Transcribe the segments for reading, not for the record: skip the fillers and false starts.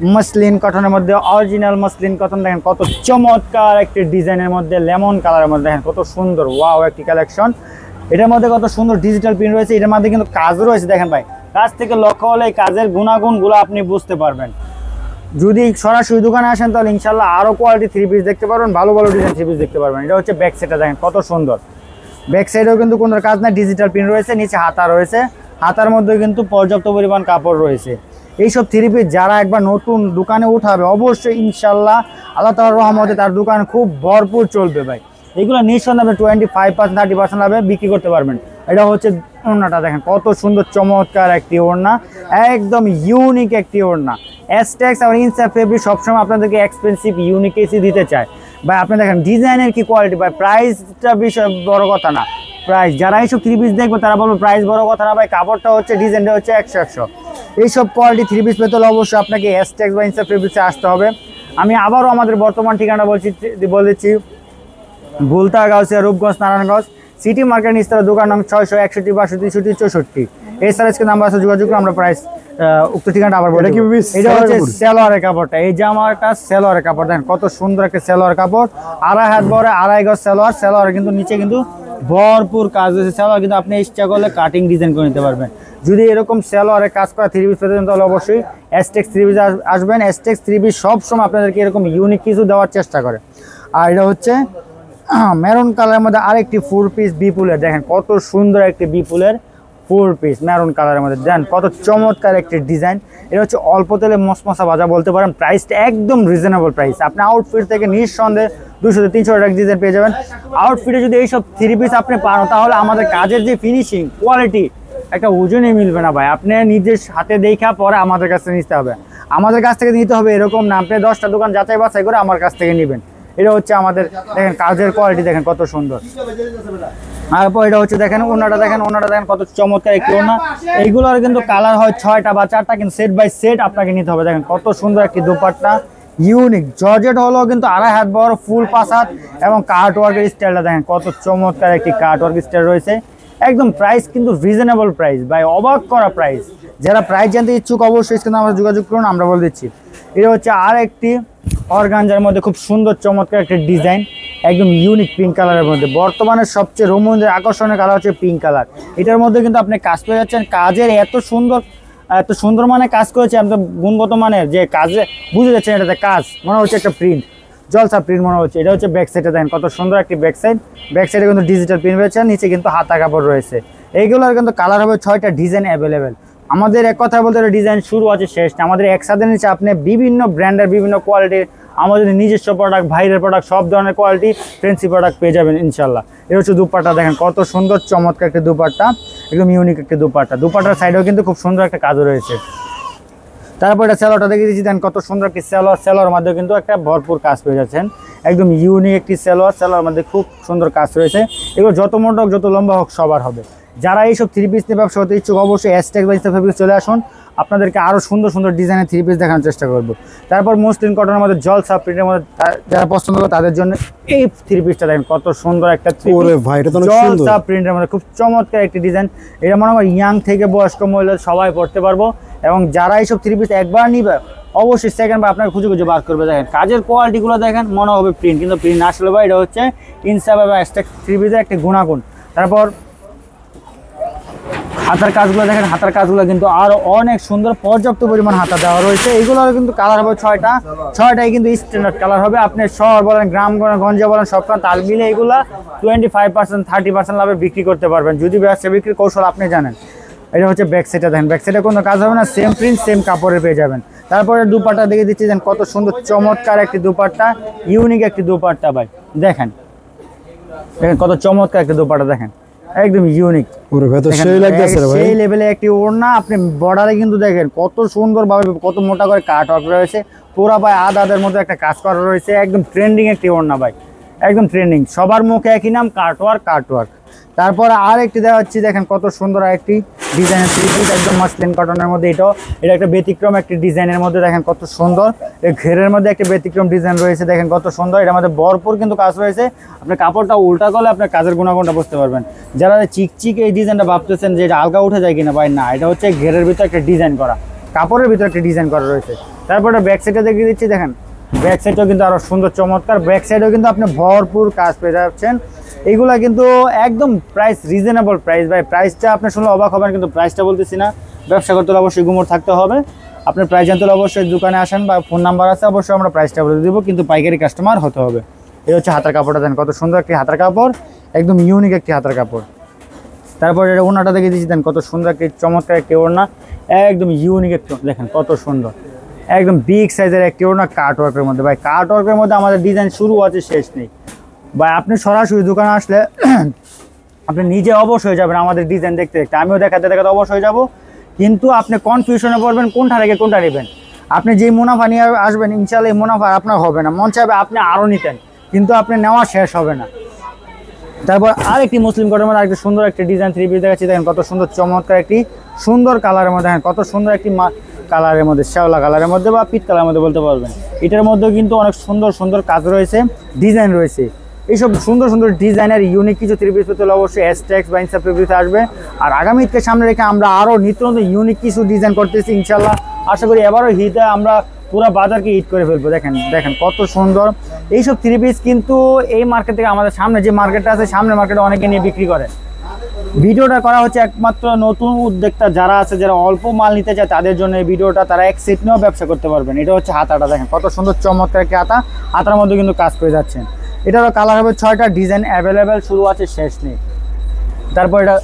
Muslin কটনের মধ্যে original muslin cotton দেখেন কত চমৎকার একটি ডিজাইনের মধ্যে লেমন কালারের মধ্যে দেখেন কত সুন্দর ওয়াও একটি কালেকশন। এটার মধ্যে কত সুন্দর ডিজিটাল প্রিন্ট রয়েছে, এটার মধ্যে কিন্তু কাজও রয়েছে দেখেন ভাই। কাজ থেকে লক্ষ্য হলে এই কাজের গুণাগুণগুলো আপনি বুঝতে পারবেন। যদি সরাসরি দোকানে আসেন তাহলে ইনশাল্লাহ আরও কোয়ালিটি থ্রি পিস দেখতে পারবেন, ভালো ভালো ডিজাইন থ্রি পিস দেখতে পারবেন। এটা হচ্ছে ব্যাক সাইডটা দেখেন কত সুন্দর, ব্যাক সাইডেও কিন্তু কোনো কাজ না, ডিজিটাল প্রিন্ট রয়েছে, নিচে হাতা রয়েছে, হাতার মধ্যে কিন্তু পর্যাপ্ত পরিমাণ কাপড় রয়েছে। এইসব থ্রি পিস যারা একবার নতুন দোকানে উঠাবে অবশ্যই ইনশাল্লাহ আল্লাহ তাআলার রহমতে তার দোকান খুব ভরপুর চলবে ভাই। এগুলো নিঃসন্দেহে 25% 30% লাভে বিক্রি করতে পারবেন। এটা হচ্ছে ওড়নাটা দেখেন কত সুন্দর চমৎকার একটি ওড়না, একদম ইউনিক একটি ওড়না। এসটেক্স আর ইনসাফ ফেব্রিক সবসময় আপনাদেরকে এক্সপেন্সিভ ইউনিক এসি দিতে চায় ভাই। আপনি দেখেন ডিজাইনের কি কোয়ালিটি ভাই, প্রাইসটা বিষয় বড় কথা না, প্রাইস যারা এইসব থ্রি পিস দেখবে তারা বলবে প্রাইস বড় কথা না ভাই, কাপড়টা হচ্ছে ডিজাইনটা হচ্ছে 100 এইসব কোয়ালিটি থ্রি পিস পেতে হলে অবশ্যই আপনাকে এসটেক্স বা ইনসাফ ফেব্রিক্সে আসতে হবে। আমি আবারও আমাদের বর্তমান ঠিকানা বলেছি ভুলতা গাউসিয়া রূপগঞ্জ নারায়ণগঞ্জ সিটি মার্কেট নিস্তার দোকান নং 661 62 63 64। এছাড়া আজকে নাম্বার আছে যোগাযোগ করে আমরা প্রাইস উক্ত ঠিকানাটা আবার বলি। এটা হচ্ছে সেলোয়ারের কাপড়টা, এই জামাটা সেলোয়ারের কাপড় দেখেন কত সুন্দর একটা সেলোয়ার কাপড়, 2.5 হাত বড় 2.5 গজ সেলোয়ার। সেলোয়ার কিন্তু নিচে কিন্তু ভরপুর কাজ হয়েছে, সেলোয়ার কিন্তু আপনি ইচ্ছা করলে কাটিং ডিজাইন করে নিতে পারবেন। যদি এরকম সেলোয়ারে কাজ করা থ্রি পিস পেতে চান তাহলে অবশ্যই এসটেক্স থ্রি পিস আসবেন। এসটেক্স থ্রি পিস সবসময় আপনাদেরকে এরকম ইউনিক কিছু দেওয়ার চেষ্টা করে। আর এটা হচ্ছে মেরুন কালারের মধ্যে আরেকটি 4 পিস বিপুলের দেখেন কত সুন্দর একটি বিপুলের 4 পিস মেরুন কালারের মধ্যে দেন কত চমৎকার একটি ডিজাইন। এটা হচ্ছে অল্প তেলে মশমশা ভাজা বলতে পারেন, প্রাইসটা একদম রিজনেবল প্রাইস। আপনি আউটফিট থেকে নিঃসন্দেহে 200 থেকে 300 টাকা ডিজাইন পেয়ে যাবেন। আউটফিটে যদি এইসব থ্রি পিস আপনি পান তাহলে আমাদের কাজের যে ফিনিশিং কোয়ালিটি একটা ওজনই মিলবে না ভাই। আপনি নিজের হাতে দেখা পরে আমাদের কাছ থেকে নিতে হবে, আমাদের কাছ থেকে নিতে হবে এরকম না আপনি 10টা দোকান যাচাই বাছাই করে আমার কাছ থেকে নেবেন। এটা হচ্ছে আমাদের দেখেন কাজের কোয়ালিটি দেখেন কত সুন্দর। তারপর এটা হচ্ছে দেখেন ওনাটা দেখেন কত চমৎকার একটি ওনা। এইগুলোর কিন্তু কালার হয় 6টা বা 4টা, কিন্তু সেট বাই সেট আপনাকে নিতে হবে। দেখেন কত সুন্দর একটি দুপাট্টা, ইউনিক জর্জেট হলো কিন্তু 2.5 হাত বড় ফুল 5 হাত এবং কাট ওয়ার্কের স্টাইলটা দেখেন কত চমৎকার একটি কাট ওয়ার্ক স্টাইল রয়েছে। একদম প্রাইস কিন্তু রিজনেবল প্রাইস ভাই, অবাক করা প্রাইস। যারা প্রাইস জানতে ইচ্ছুক অবশ্যই কিন্তু আমরা যোগাযোগ করুন, আমরা বলে দিচ্ছি। এটা হচ্ছে আর একটি অর্গানজার মধ্যে খুব সুন্দর চমৎকার একটা ডিজাইন, একদম ইউনিক পিঙ্ক কালারের মধ্যে। বর্তমানে সবচেয়ে রোমাঞ্চের আকর্ষণীয় কালার হচ্ছে পিঙ্ক কালার। এটার মধ্যে কিন্তু আপনি কাজ পেয়ে যাচ্ছেন, কাজের এত সুন্দর মানে কাজ করেছে, একদম গুণগত মানের যে কাজে বুঝে যাচ্ছেন এটাতে কাজ মনে হচ্ছে একটা প্রিন্ট, জলসা প্রিন্ট মনে হচ্ছে। এটা হচ্ছে ব্যাক সাইডে দেখেন কত সুন্দর একটি ব্যাক সাইড, ব্যাক সাইডে কিন্তু ডিজিটাল প্রিন্ট রয়েছে, নিচে কিন্তু হাতা কাপড় রয়েছে। এইগুলোর কিন্তু কালার হবে 6টা ডিজাইন অ্যাভেলেবেল। আমাদের এক কথা বলতে ডিজাইন শুরু আছে শেষ না, আমাদের একসাথে নিচে আপনি বিভিন্ন ব্র্যান্ডের বিভিন্ন কোয়ালিটির আমাদের নিজস্ব প্রোডাক্ট, ভাইরের প্রোডাক্ট, সব ধরনের কোয়ালিটি ফ্রেন্সি প্রোডাক্ট পেয়ে যাবেন ইনশাল্লাহ। এটা হচ্ছে দুপাট্টা দেখেন কত সুন্দর চমৎকার একটি দুপাট্টা, একদম ইউনিক একটি দুপাট্টা। দুপাট্টার সাইডেও কিন্তু খুব সুন্দর একটা কাজও রয়েছে। তারপর এটা সেলোয়ারটা দেখে দিচ্ছি দেন কত সুন্দর একটি সেলোয়ার মধ্যে কিন্তু একটা ভরপুর কাজ পেয়ে যাচ্ছেন, একদম ইউনিক একটি সেলোয়ার মধ্যে খুব সুন্দর কাজ রয়েছে। এগুলো যত মোটা হোক যত লম্বা হোক সবার হবে। যারা এইসব থ্রি পিস নিয়ে ব্যবসা করতে ইচ্ছুক অবশ্যই এসটেক্স বা ইনসাফ ফেব্রিক্স চলে আসুন, আপনাদেরকে আরও সুন্দর সুন্দর ডিজাইনের থ্রি পিস দেখানোর চেষ্টা করবো। তারপর মসলিন কটনের মধ্যে জলসা প্রিন্টের মধ্যে যারা পছন্দ করে তাদের জন্য এই থ্রি পিসটা দেখেন কত সুন্দর একটা জলসা প্রিন্টের মধ্যে খুব চমৎকার একটি ডিজাইন। এটা মনে হয় ইয়াং থেকে বয়স্ক মহিলা সবাই পড়তে পারবো। এবং যারা এইসব থ্রি পিস একবার নিবে অবশ্যই সেকেন্ড বা আপনাকে খুঁজে বার করবে। দেখেন কাজের কোয়ালিটিগুলো দেখেন মনে হবে প্রিন্ট, কিন্তু প্রিন্ট আসলে ভাই এটা হচ্ছে ইনসাফ বা এসটেক্স থ্রি পিসের একটি গুণাগুণ। তারপর হাতার কাজগুলো দেখেন, হাতার কাজগুলো কিন্তু আরো অনেক সুন্দর, পর্যাপ্ত পরিমাণ হাতা দেওয়া রয়েছে। এইগুলোর কিন্তু কালার হবে 6টাই কিন্তু স্ট্যান্ডার্ড কালার হবে। আপনি শহর বলেন, গ্রাম বলেন, গঞ্জে বলেন, সব তাল মিলে এইগুলা 25% 30% লাভে বিক্রি করতে পারবেন যদি ব্যবসা বিক্রির কৌশল আপনি জানেন। এটা হচ্ছে ব্যাক সাইডটা দেখেন, ব্যাক সাইডে কোনো কাজ হবে না, সেম প্রিন্ট সেম কাপড়ে পেয়ে যাবেন। তারপরে দুপাট্টা দেখে দিচ্ছি দেন কত সুন্দর চমৎকার একটি দুপাট্টা, ইউনিক একটি দুপাট্টা ভাই। দেখেন কত চমৎকার একটি দুপাট্টা দেখেন, একদম ইউনিক সেই লেভেলে একটি ওড়না। আপনি বর্ডারে কিন্তু দেখেন কত সুন্দরভাবে কত মোটা করে কাট ওয়ার্ক রয়েছে, পুরা ভাই আদাদের মধ্যে একটা কাজ করা রয়েছে, একদম ট্রেন্ডিং একটি ওড়না ভাই, একদম ট্রেন্ডিং। সবার মুখে একই নাম কাট ওয়ার্ক। তারপরে আর একটি দেওয়া হচ্ছে দেখেন কত সুন্দর একটি ডিজাইনের থ্রি পিস, একদম মসলিন কটনের মধ্যে। এটা একটা ব্যতিক্রম একটি ডিজাইনের মধ্যে দেখেন কত সুন্দর, এই ঘেরের মধ্যে একটা ব্যতিক্রম ডিজাইন রয়েছে দেখেন কত সুন্দর। এটার মধ্যে ভরপুর কিন্তু কাজ রয়েছে, আপনার কাপড়টা উল্টা করলে আপনার কাজের গুণাগুণটা বুঝতে পারবেন। যারা চিকচিক এই ডিজাইনটা ভাবতেছেন যে এটা আলগা উঠে যায় কিনা ভাই, না, এটা হচ্ছে ঘেরের ভিতরে একটা ডিজাইন করা, কাপড়ের ভিতরে একটা ডিজাইন করা রয়েছে। তারপরে ব্যাক সাইডে দেখিয়ে দিচ্ছি, দেখেন ব্যাক সাইডটাও কিন্তু আরো সুন্দর চমৎকার, ব্যাক সাইডেও কিন্তু আপনি ভরপুর কাজ পেয়ে যাচ্ছেন। এইগুলা কিন্তু একদম প্রাইস রিজনেবল প্রাইস ভাই, প্রাইসটা আপনি শুনলে অবাক হবেন, কিন্তু প্রাইসটা বলতেছি না, ব্যবসা করতে হলে অবশ্যই গুমর থাকতে হবে। আপনি প্রাইস জানতে হলে অবশ্যই দোকানে আসেন বা ফোন নাম্বার আছে, অবশ্যই আমরা প্রাইসটা বলে দিব, কিন্তু পাইকারি কাস্টমার হতে হবে। এই হচ্ছে হাতার কাপড়টা, দেন কত সুন্দর একটি হাতার কাপড়, একদম ইউনিক একটি হাতার কাপড়। তারপরে এটা ওড়নাটা দেখে দিচ্ছি, দেন কত সুন্দর একটি চমৎকার একটি ওড়না, একদম ইউনিক একটি, দেখেন কত সুন্দর, একদম বিগ সাইজের একটি ওড়না কাট ওয়ার্কের মধ্যে। ভাই কাট ওয়ার্কের মধ্যে আমাদের ডিজাইন শুরু আছে শেষ নেই ভাই, আপনি সরাসরি দোকানে আসলে আপনি নিজে অবশ হয়ে যাবেন আমাদের ডিজাইন দেখতে দেখতে, আমিও দেখাতে দেখাতে অবশ হয়ে যাব, কিন্তু আপনি কনফিউশনে পড়বেন কোনটা রেখে কোনটা নেবেন। আপনি যেই মুনাফা নিয়ে আসবেন ইনশাআল্লাহ এই মুনাফা আপনার হবে না, মন চাইবে আপনি আরও নিতেন, কিন্তু আপনি নেওয়া শেষ হবে না। তারপর আরেকটি মুসলিম কোটের মধ্যে আরেকটি সুন্দর একটি ডিজাইন থ্রি পিস দেখাচ্ছি, দেখেন কত সুন্দর চমৎকার একটি সুন্দর কালারের মধ্যে, দেখেন কত সুন্দর একটি কালারের মধ্যে, শ্যাওলা কালারের মধ্যে বা পিট কালারের মধ্যে বলতে পারবেন। এটার মধ্যেও কিন্তু অনেক সুন্দর সুন্দর কাজ রয়েছে, ডিজাইন রয়েছে। এইসব সুন্দর সুন্দর ডিজাইনের ইউনিক কিছু থ্রি পিস পেতে হলে অবশ্যই এসটেক্স বা ইনসাফ থ্রি আসবে। আর আগামী ঈদকে সামনে রেখে আমরা আরও নিত্য নতুন ইউনিক কিছু ডিজাইন করতেছি ইনশাল্লাহ। আশা করি এবারও ঈদে আমরা পুরো বাজারকে ঈদ করে ফেলবো। দেখেন দেখেন কত সুন্দর এইসব থ্রি পিস, কিন্তু এই মার্কেট থেকে আমাদের সামনে যে মার্কেটটা আছে, সামনের মার্কেটে অনেকে নিয়ে বিক্রি করে। ভিডিওটা করা হচ্ছে একমাত্র নতুন উদ্যোক্তা যারা আছে, যারা অল্প মাল নিতে চায় তাদের জন্য এই ভিডিওটা, তারা এক সেট নিয়েও ব্যবসা করতে পারবেন। এটা হচ্ছে হাতাটা, দেখেন কত সুন্দর চমৎকার একটি হাতা, হাতার মধ্যে কিন্তু কাজ করে যাচ্ছেন। এটারও কালার হবে 6টা, ডিজাইন অ্যাভেলেবেল, শুরু আছে শেষ নেই। তারপর এটা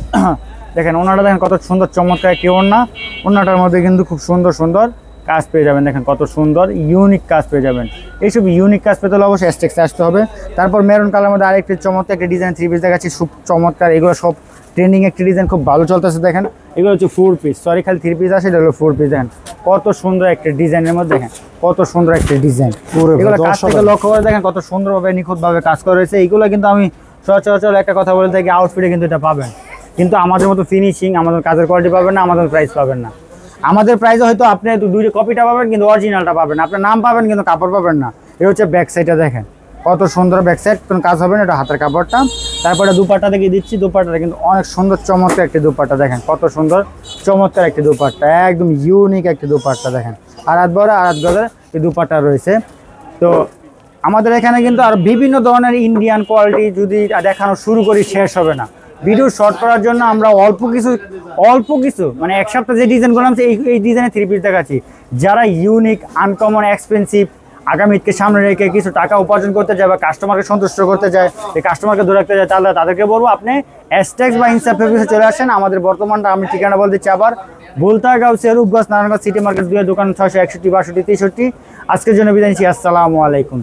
দেখেন ওনাটা, দেখেন কত সুন্দর চমৎকার একটি ওড়না, ওড়নাটার মধ্যে কিন্তু খুব সুন্দর সুন্দর কাজ পেয়ে যাবেন, দেখেন কত সুন্দর ইউনিক কাজ পেয়ে যাবেন। এইসব ইউনিক কাজ পেতে হলে অবশ্যই এসটেক্সে আসতে হবে। তারপর মেরুন কালার মধ্যে আরেকটি চমৎকার একটি ডিজাইন থ্রি পিস দেখাচ্ছি, খুব চমৎকার, এগুলো সব ট্রেন্ডিং একটি ডিজাইন, খুব ভালো চলতেছে। দেখেন এগুলো হচ্ছে 4 পিস, সরি খালি 3 পিস আসে, এগুলো 4 পিস। দেখেন কত সুন্দর একটি ডিজাইনের মধ্যে, দেখেন কত সুন্দর একটি ডিজাইন, এগুলো কাজ থেকে লক্ষ্য করে দেখেন কত সুন্দরভাবে নিখুঁতভাবে কাজ করা হয়েছে। এইগুলো কিন্তু আমি সচরাচর একটা কথা বলে থাকি, আউটফিটে কিন্তু এটা পাবেন, কিন্তু আমাদের মতো ফিনিশিং, আমাদের কাজের কোয়ালিটি পাবেন না, আমাদের প্রাইস পাবেন না। আমাদের প্রাইসে হয়তো আপনি দুইটা কপিটা পাবেন, কিন্তু অরিজিনালটা পাবেন, আপনার নাম পাবেন কিন্তু কাপড় পাবেন না। এই হচ্ছে ব্যাক সাইডটা, দেখেন কত সুন্দর ব্যাক সাইড, কোনো কাজ হবে না, এটা হাতের কাপড়টা। তারপরে দুপাট্টা দেখে দিচ্ছি, দুপাট্টাটা কিন্তু অনেক সুন্দর চমৎকার একটি দুপাট্টা, দেখেন কত সুন্দর চমৎকার একটি দুপাট্টা, একদম ইউনিক একটি দুপাট্টা। দেখেন আড়াত গজের এই দুপাট্টা রয়েছে। তো আমাদের এখানে কিন্তু আর বিভিন্ন ধরনের ইন্ডিয়ান কোয়ালিটি যদি দেখানো শুরু করি শেষ হবে না। ভিডিও শর্ট করার জন্য আমরা অল্প কিছু মানে এক সপ্তাহ যে ডিজাইন করলাম এই ডিজাইনের থ্রি পিস দেখাচ্ছি। যারা ইউনিক, আনকমন, এক্সপেন্সিভ, আগামী ঈদকে সামনে রেখে কিছু টাকা উপার্জন করতে যায় বা কাস্টমারকে সন্তুষ্ট করতে চায়, এই কাস্টমারকে ধরে রাখতে চায়, তাহলে তাদেরকে বলবো আপনি এসটেক্স বা ইনসাফ ফেব্রিক্সে চলে আসেন। আমাদের বর্তমানটা আমি ঠিকানা বলতে চাই আবার, ভুলতাগাঁও, রূপগঞ্জ, নারায়ণগঞ্জ সিটি মার্কেট 2 দোকান 661, 62, 63। আজকের জন্য বিদায় নিচ্ছি, আসসালামু আলাইকুম।